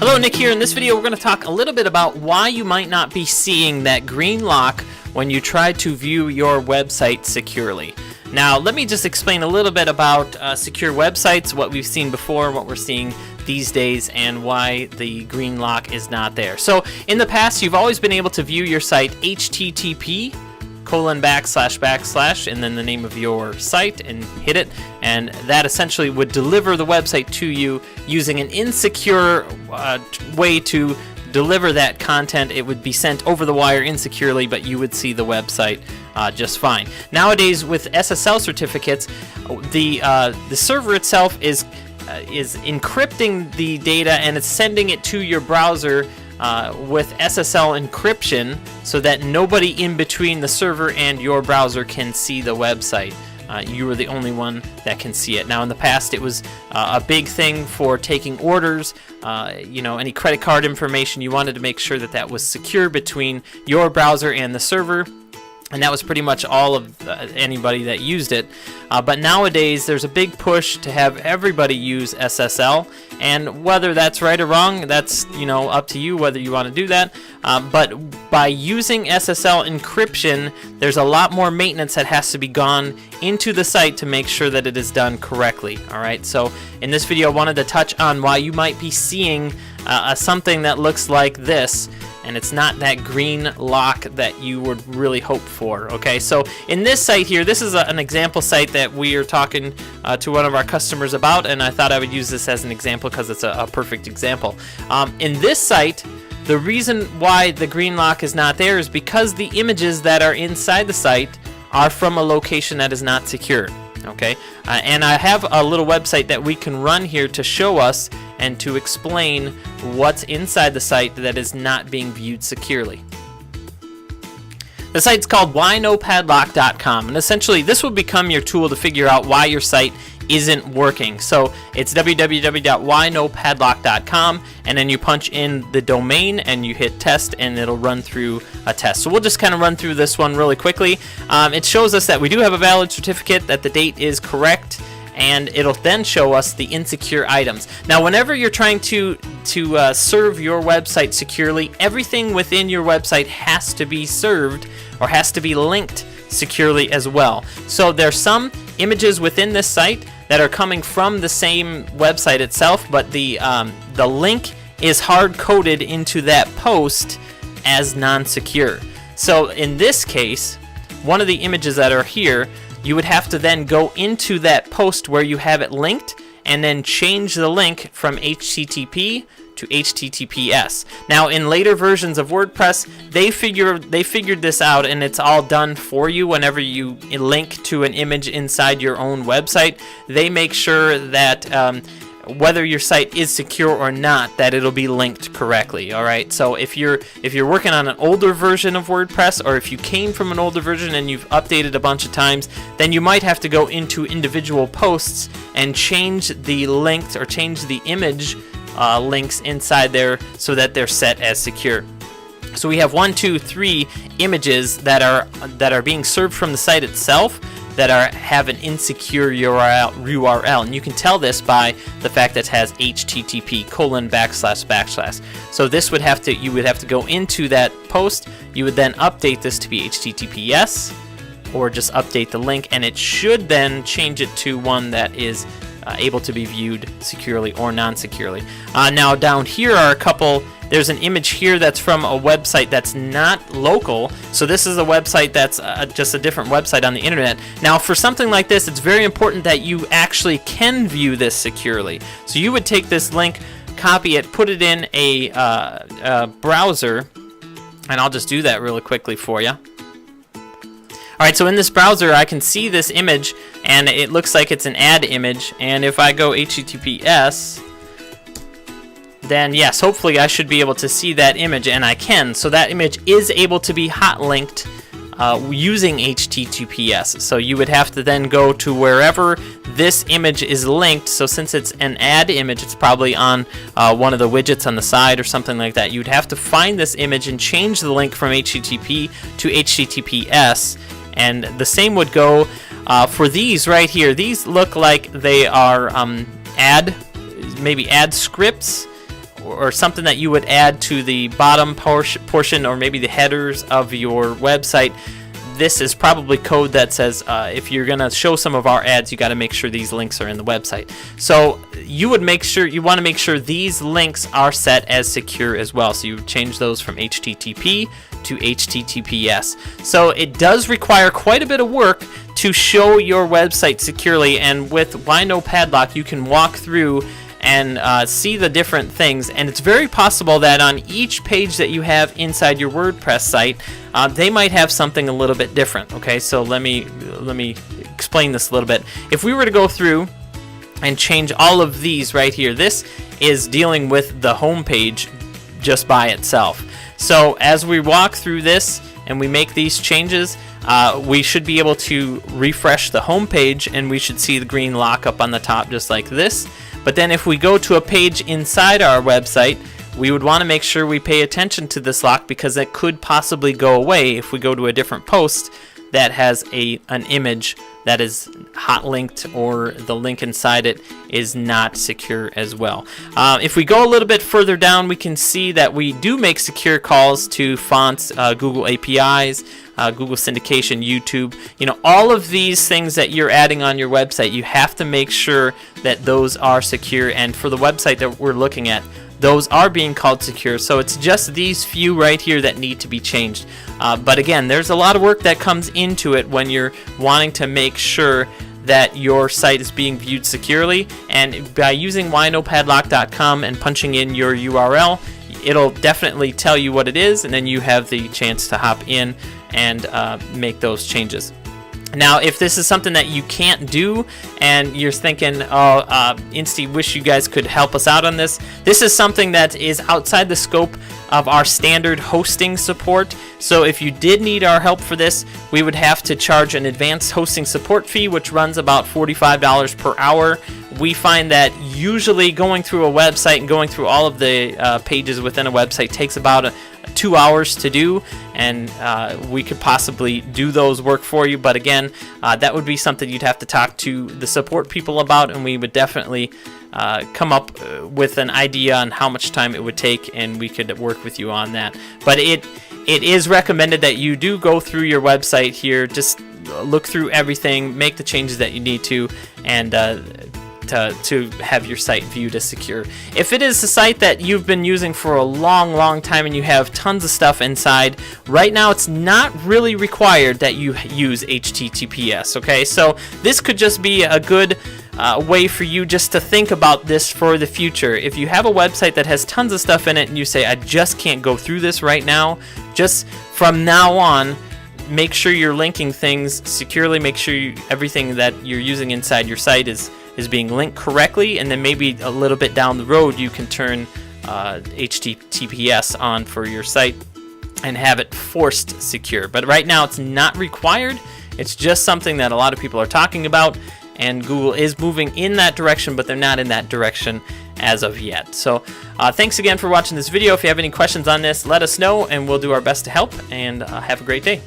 Hello, Nick here. In this video, we're going to talk a little bit about why you might not be seeing that green lock when you try to view your website securely. Now, let me just explain a little bit about secure websites, what we've seen before, what we're seeing these days, and why the green lock is not there. So, in the past, you've always been able to view your site http:// and then the name of your site and hit it, and that essentially would deliver the website to you using an insecure way to deliver that content. It would be sent over the wire insecurely, but you would see the website just fine. Nowadays, with SSL certificates, the server itself is encrypting the data and it's sending it to your browser with SSL encryption, so that nobody in between the server and your browser can see the website. You are the only one that can see it. Now, in the past, it was a big thing for taking orders. Any credit card information, you wanted to make sure that that was secure between your browser and the server. And that was pretty much all of anybody that used it. But nowadays, there's a big push to have everybody use SSL. And whether that's right or wrong, that's up to you whether you want to do that. But by using SSL encryption, there's a lot more maintenance that has to be gone into the site to make sure that it is done correctly. All right. So in this video, I wanted to touch on why you might be seeing something that looks like this, and it's not that green lock that you would really hope for. Okay, so in this site here, this is an example site that we are talking to one of our customers about, and I thought I would use this as an example because it's a perfect example. In this site, the reason why the green lock is not there is because the images that are inside the site are from a location that is not secure. Okay, and I have a little website that we can run here to show us and to explain what's inside the site that is not being viewed securely. The site's called whynopadlock.com, and essentially this will become your tool to figure out why your site isn't working. So it's www.whynopadlock.com, and then you punch in the domain and you hit test, and it'll run through a test. So we'll just kind of run through this one really quickly. It shows us that we do have a valid certificate, that the date is correct, and it'll then show us the insecure items. Now, whenever you're trying to serve your website securely, everything within your website has to be served or has to be linked securely as well. So there's some images within this site that are coming from the same website itself, but the link is hard-coded into that post as non-secure. So in this case, one of the images that are here, you would have to then go into that post where you have it linked and then change the link from HTTP to HTTPS. Now, in later versions of WordPress, they figured this out, and it's all done for you. Whenever you link to an image inside your own website, they make sure that whether your site is secure or not, that it'll be linked correctly. All right. So if you're working on an older version of WordPress, or if you came from an older version and you've updated a bunch of times, then you might have to go into individual posts and change the links or change the image links inside there so that they're set as secure. So we have 1, 2, 3 images that are being served from the site itself that have an insecure URL, and you can tell this by the fact that it has HTTP://. So this you would have to go into that post. You would then update this to be HTTPS, or just update the link, and it should then change it to one that is able to be viewed securely or non-securely. Now down here are a couple. There's an image here that's from a website that's not local. So this is a website that's just a different website on the internet. Now, for something like this, it's very important that you actually can view this securely. So you would take this link, copy it, put it in a browser, and I'll just do that really quickly for you. All right, so in this browser, I can see this image, and it looks like it's an ad image. And if I go HTTPS, then yes, hopefully I should be able to see that image, and I can. So that image is able to be hot linked using HTTPS. So you would have to then go to wherever this image is linked. So since it's an ad image, it's probably on one of the widgets on the side or something like that. You'd have to find this image and change the link from HTTP to HTTPS. And the same would go for these right here. These look like they are maybe ad scripts or something that you would add to the bottom portion or maybe the headers of your website, this is probably code that says if you're gonna show some of our ads, you got to make sure these links are in the website. So you want to make sure these links are set as secure as well. So you change those from HTTP to HTTPS. So it does require quite a bit of work to show your website securely, and with Why No Padlock you can walk through and see the different things, and it's very possible that on each page that you have inside your WordPress site, they might have something a little bit different. Okay, so let me explain this a little bit. If we were to go through and change all of these right here, this is dealing with the home page just by itself. So as we walk through this and we make these changes, we should be able to refresh the home page, and we should see the green lock up on the top just like this. But then if we go to a page inside our website, we would want to make sure we pay attention to this lock, because it could possibly go away if we go to a different post that has an image that is hot linked, or the link inside it is not secure as well. If we go a little bit further down, we can see that we do make secure calls to fonts, Google APIs, Google syndication, YouTube. All of these things that you're adding on your website, you have to make sure that those are secure. And for the website that we're looking at, those are being called secure. So it's just these few right here that need to be changed. But again, there's a lot of work that comes into it when you're wanting to make sure that your site is being viewed securely. And by using whynopadlock.com and punching in your URL, it'll definitely tell you what it is, and then you have the chance to hop in and make those changes. Now, if this is something that you can't do and you're thinking, Insty, wish you guys could help us out on this, this is something that is outside the scope of our standard hosting support. So if you did need our help for this, we would have to charge an advanced hosting support fee, which runs about $45 per hour. We find that usually going through a website and going through all of the pages within a website takes about 2 hours to do, and we could possibly do those work for you. But again, that would be something you'd have to talk to the support people about, and we would definitely come up with an idea on how much time it would take, and we could work with you on that. But it is recommended that you do go through your website here, just look through everything, make the changes that you need to, and to have your site viewed as secure. If it is a site that you've been using for a long time and you have tons of stuff inside, right now it's not really required that you use HTTPS. Okay, so this could just be a good way for you just to think about this for the future. If you have a website that has tons of stuff in it and you say, I just can't go through this right now, just from now on, make sure you're linking things securely. Make sure everything that you're using inside your site is being linked correctly, and then maybe a little bit down the road you can turn HTTPS on for your site and have it forced secure. But right now it's not required. It's just something that a lot of people are talking about, and Google is moving in that direction, but they're not in that direction as of yet. So thanks again for watching this video. If you have any questions on this, let us know and we'll do our best to help, and have a great day.